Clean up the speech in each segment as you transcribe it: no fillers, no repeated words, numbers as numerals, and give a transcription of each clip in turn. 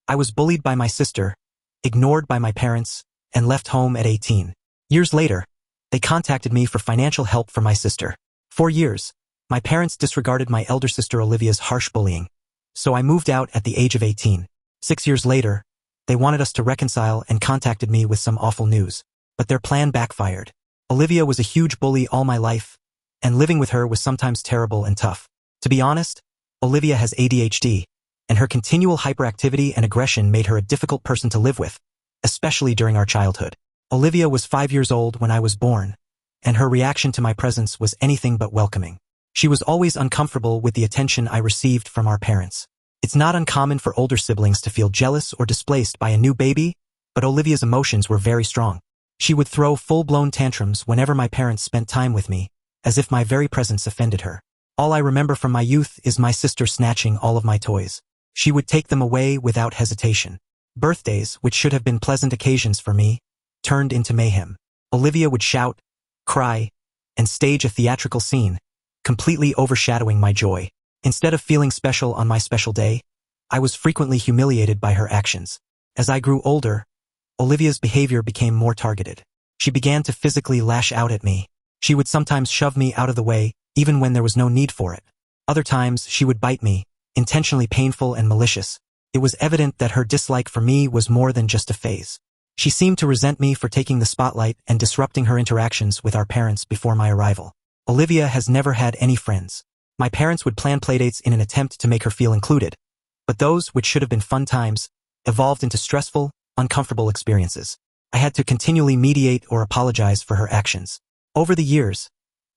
I was bullied by my sister, ignored by my parents, and left home at 18. Years later, they contacted me for financial help for my sister. For years, my parents disregarded my elder sister Olivia's harsh bullying, so I moved out at the age of 18. 6 years later, they wanted us to reconcile and contacted me with some awful news. But their plan backfired. Olivia was a huge bully all my life, and living with her was sometimes terrible and tough. To be honest, Olivia has ADHD, and her continual hyperactivity and aggression made her a difficult person to live with, especially during our childhood. Olivia was 5 years old when I was born, and her reaction to my presence was anything but welcoming. She was always uncomfortable with the attention I received from our parents. It's not uncommon for older siblings to feel jealous or displaced by a new baby, but Olivia's emotions were very strong. She would throw full-blown tantrums whenever my parents spent time with me, as if my very presence offended her. All I remember from my youth is my sister snatching all of my toys. She would take them away without hesitation. Birthdays, which should have been pleasant occasions for me, turned into mayhem. Olivia would shout, cry, and stage a theatrical scene, completely overshadowing my joy. Instead of feeling special on my special day, I was frequently humiliated by her actions. As I grew older, Olivia's behavior became more targeted. She began to physically lash out at me. She would sometimes shove me out of the way, even when there was no need for it. Other times, she would bite me, intentionally painful and malicious. It was evident that her dislike for me was more than just a phase. She seemed to resent me for taking the spotlight and disrupting her interactions with our parents before my arrival. Olivia has never had any friends. My parents would plan playdates in an attempt to make her feel included, but those, which should have been fun times, evolved into stressful, uncomfortable experiences. I had to continually mediate or apologize for her actions. Over the years,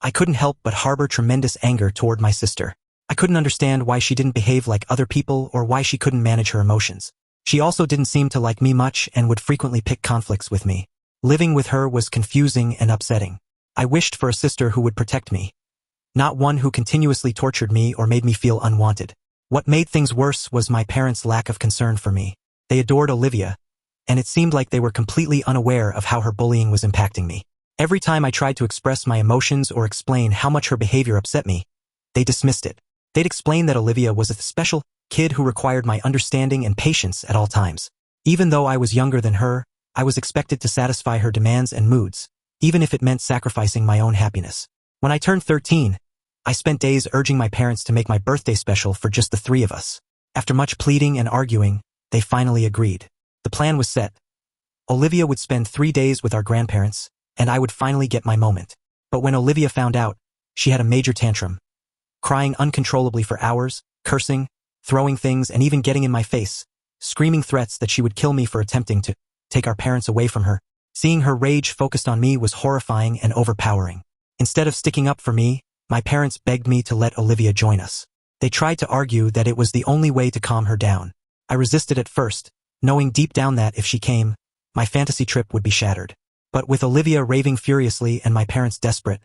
I couldn't help but harbor tremendous anger toward my sister. I couldn't understand why she didn't behave like other people or why she couldn't manage her emotions. She also didn't seem to like me much and would frequently pick conflicts with me. Living with her was confusing and upsetting. I wished for a sister who would protect me, not one who continuously tortured me or made me feel unwanted. What made things worse was my parents' lack of concern for me. They adored Olivia, and it seemed like they were completely unaware of how her bullying was impacting me. Every time I tried to express my emotions or explain how much her behavior upset me, they dismissed it. They'd explain that Olivia was a special kid who required my understanding and patience at all times. Even though I was younger than her, I was expected to satisfy her demands and moods, even if it meant sacrificing my own happiness. When I turned 13, I spent days urging my parents to make my birthday special for just the three of us. After much pleading and arguing, they finally agreed. The plan was set. Olivia would spend 3 days with our grandparents, and I would finally get my moment. But when Olivia found out, she had a major tantrum, crying uncontrollably for hours, cursing, throwing things, and even getting in my face, screaming threats that she would kill me for attempting to take our parents away from her. Seeing her rage focused on me was horrifying and overpowering. Instead of sticking up for me, my parents begged me to let Olivia join us. They tried to argue that it was the only way to calm her down. I resisted at first, knowing deep down that if she came, my fantasy trip would be shattered. But with Olivia raving furiously and my parents desperate,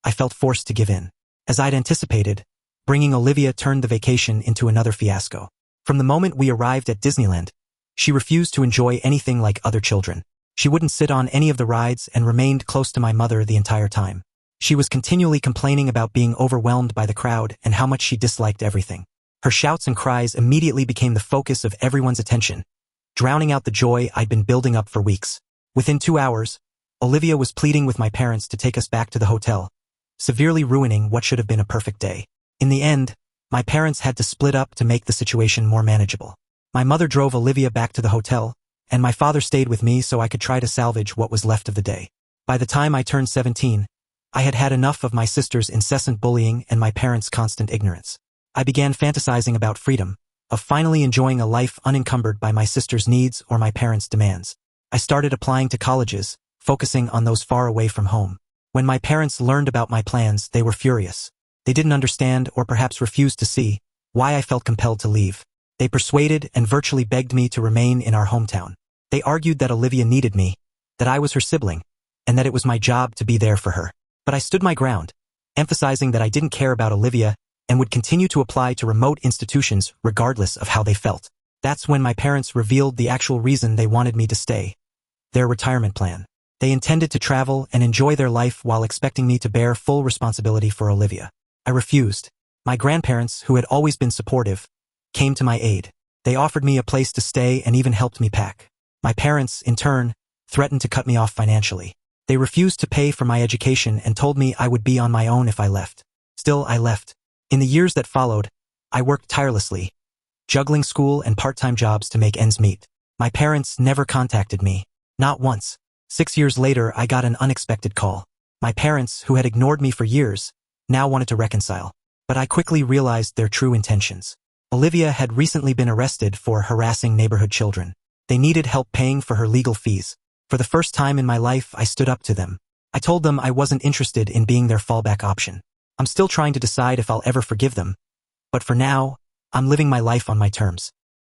I felt forced to give in. As I'd anticipated, bringing Olivia turned the vacation into another fiasco. From the moment we arrived at Disneyland, she refused to enjoy anything like other children. She wouldn't sit on any of the rides and remained close to my mother the entire time. She was continually complaining about being overwhelmed by the crowd and how much she disliked everything. Her shouts and cries immediately became the focus of everyone's attention, drowning out the joy I'd been building up for weeks. Within 2 hours, Olivia was pleading with my parents to take us back to the hotel, severely ruining what should have been a perfect day. In the end, my parents had to split up to make the situation more manageable. My mother drove Olivia back to the hotel, and my father stayed with me so I could try to salvage what was left of the day. By the time I turned 17, I had had enough of my sister's incessant bullying and my parents' constant ignorance. I began fantasizing about freedom, of finally enjoying a life unencumbered by my sister's needs or my parents' demands. I started applying to colleges, focusing on those far away from home. When my parents learned about my plans, they were furious. They didn't understand or perhaps refused to see why I felt compelled to leave. They persuaded and virtually begged me to remain in our hometown. They argued that Olivia needed me, that I was her sibling, and that it was my job to be there for her. But I stood my ground, emphasizing that I didn't care about Olivia and would continue to apply to remote institutions regardless of how they felt. That's when my parents revealed the actual reason they wanted me to stay: their retirement plan. They intended to travel and enjoy their life while expecting me to bear full responsibility for Olivia. I refused. My grandparents, who had always been supportive, came to my aid. They offered me a place to stay and even helped me pack. My parents, in turn, threatened to cut me off financially. They refused to pay for my education and told me I would be on my own if I left. Still, I left. In the years that followed, I worked tirelessly, juggling school and part-time jobs to make ends meet. My parents never contacted me. Not once. 6 years later, I got an unexpected call. My parents, who had ignored me for years, now wanted to reconcile. But I quickly realized their true intentions. Olivia had recently been arrested for harassing neighborhood children. They needed help paying for her legal fees. For the first time in my life, I stood up to them. I told them I wasn't interested in being their fallback option. I'm still trying to decide if I'll ever forgive them. But for now, I'm living my life on my terms.